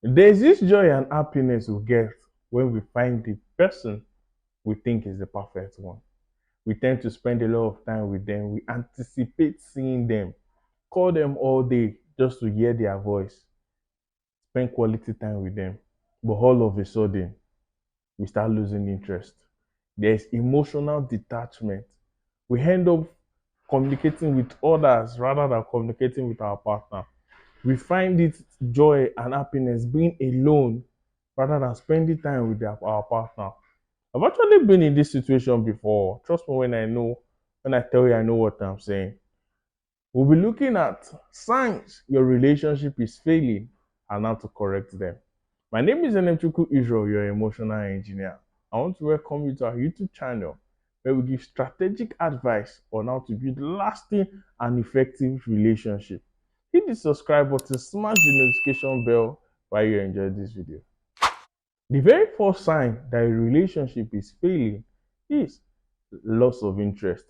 There's this joy and happiness we get when we find the person we think is the perfect one. We tend to spend a lot of time with them. We anticipate seeing them, call them all day just to hear their voice, spend quality time with them. But all of a sudden, we start losing interest. There's emotional detachment. We end up communicating with others rather than communicating with our partner. We find it joy and happiness being alone rather than spending time with our partner. I've actually been in this situation before. Trust me when I tell you I know what I'm saying. We'll be looking at signs your relationship is failing and how to correct them. My name is Enemchuku Israel, your emotional engineer. I want to welcome you to our YouTube channel where we give strategic advice on how to build lasting and effective relationship. Hit the subscribe button, smash the notification bell while you enjoy this video. The very first sign that a relationship is failing is loss of interest.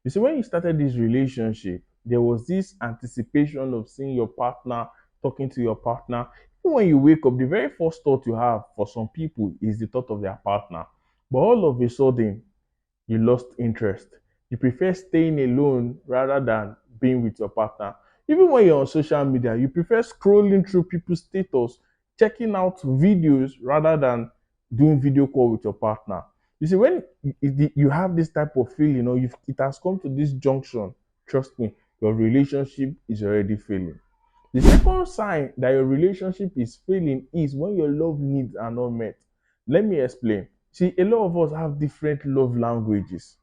You see, when you started this relationship, there was this anticipation of seeing your partner, talking to your partner. Even when you wake up, the very first thought you have for some people is the thought of their partner. But all of a sudden, you lost interest. You prefer staying alone rather than being with your partner. Even when you're on social media, you prefer scrolling through people's status, checking out videos rather than doing video call with your partner. You see, when you have this type of feeling, or it has come to this junction, trust me, your relationship is already failing. The second sign that your relationship is failing is when your love needs are not met. Let me explain. See, a lot of us have different love languages.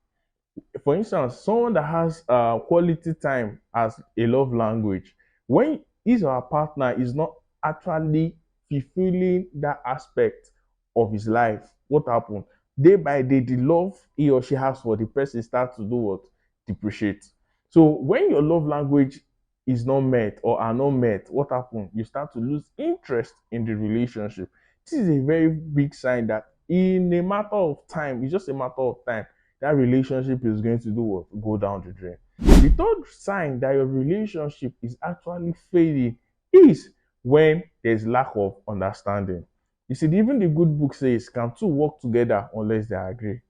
For instance, someone that has quality time as a love language, when his or her partner is not actually fulfilling that aspect of his life, what happens? Day by day, the love he or she has for the person starts to do what? Depreciate. So when your love language is not met or are not met, what happens? You start to lose interest in the relationship. This is a very big sign that in a matter of time, it's just a matter of time, that relationship is going to do what? Go down the drain. The third sign that your relationship is actually failing is when there's lack of understanding. You see, even the good book says, can two work together unless they agree?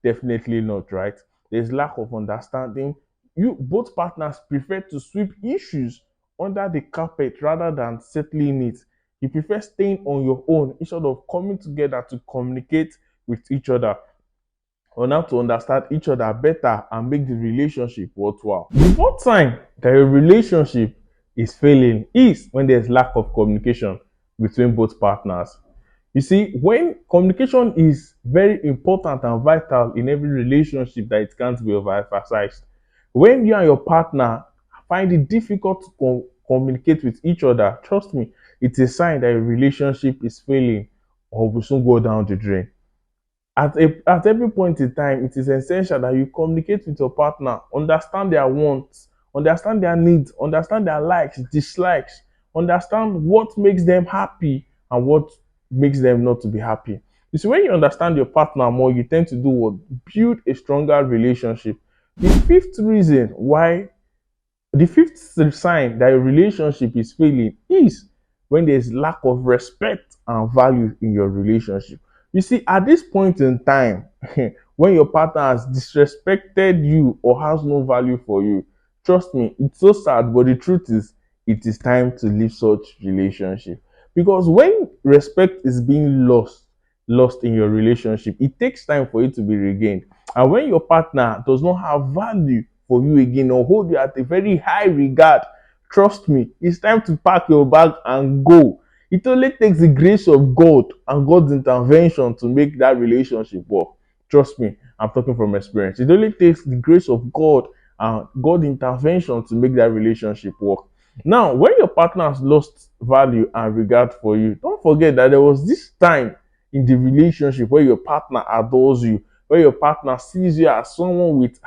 Definitely not, right? There's lack of understanding. You both partners prefer to sweep issues under the carpet rather than settling it. You prefer staying on your own instead of coming together to communicate with each other on how to understand each other better and make the relationship worthwhile. The fourth sign that a relationship is failing is when there's lack of communication between both partners. You see, when communication is very important and vital in every relationship, that it can't be overemphasized. When you and your partner find it difficult to communicate with each other, trust me, it's a sign that a relationship is failing or will soon go down the drain. At every point in time, it is essential that you communicate with your partner, understand their wants, understand their needs, understand their likes, dislikes, understand what makes them happy and what makes them not to be happy. You see, when you understand your partner more, you tend to do what? Build a stronger relationship. The fifth sign that your relationship is failing is when there's lack of respect and value in your relationship. You see, at this point in time, when your partner has disrespected you or has no value for you, trust me, it's so sad, but the truth is, it is time to leave such relationship. Because when respect is being lost in your relationship, it takes time for it to be regained. And when your partner does not have value for you again or hold you at a very high regard, trust me, it's time to pack your bag and go. It only takes the grace of God and God's intervention to make that relationship work. Trust me, I'm talking from experience. It only takes the grace of God and God's intervention to make that relationship work. Now, when your partner has lost value and regard for you, don't forget that there was this time in the relationship where your partner adores you, where your partner sees you as someone with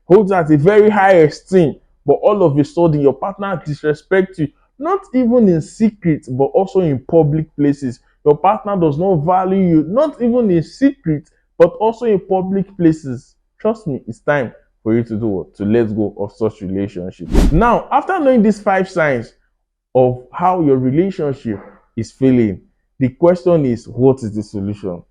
holds at a very high esteem, but all of a sudden your partner disrespects you, not even in secret, but also in public places. Your partner does not value you, not even in secret, but also in public places. Trust me, it's time for you to do what? To let go of such relationships. Now, after knowing these five signs of how your relationship is failing. The question is, what is the solution?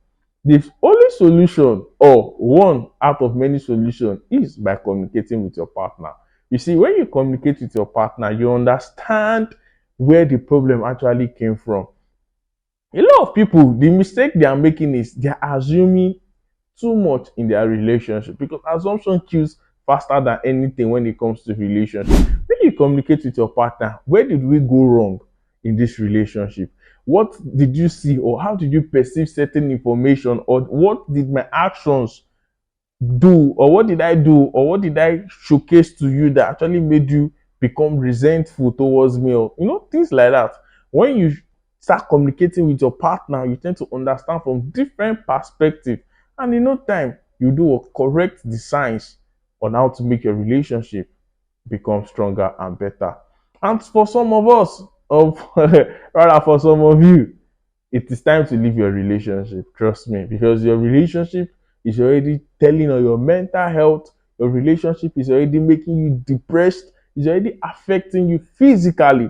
The only solution, or one out of many solutions, is by communicating with your partner. You see, when you communicate with your partner, you understand where the problem actually came from. A lot of people, the mistake they are making is they are assuming too much in their relationship, because assumption kills faster than anything when it comes to relationship. When you communicate with your partner, where did we go wrong in this relationship? What did you see, or how did you perceive certain information, or what did my actions do, or what did I do, or what did I showcase to you that actually made you become resentful towards me, or things like that. When you start communicating with your partner, you tend to understand from different perspectives, and in no time you do correct the signs on how to make your relationship become stronger and better. And for some of us, of rather for some of you, it is time to leave your relationship. Trust me, because your relationship is already telling on your mental health. Your relationship is already making you depressed. It's already affecting you physically.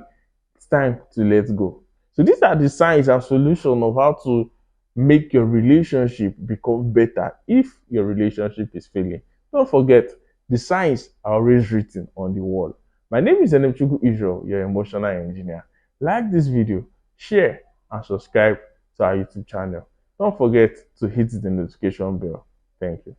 It's time to let go. So these are the signs and solutions of how to make your relationship become better if your relationship is failing. Don't forget, the signs are always written on the wall. My name is Enemchuku Israel, your emotional engineer. Like this video, share, and subscribe to our YouTube channel. Don't forget to hit the notification bell. Thank you.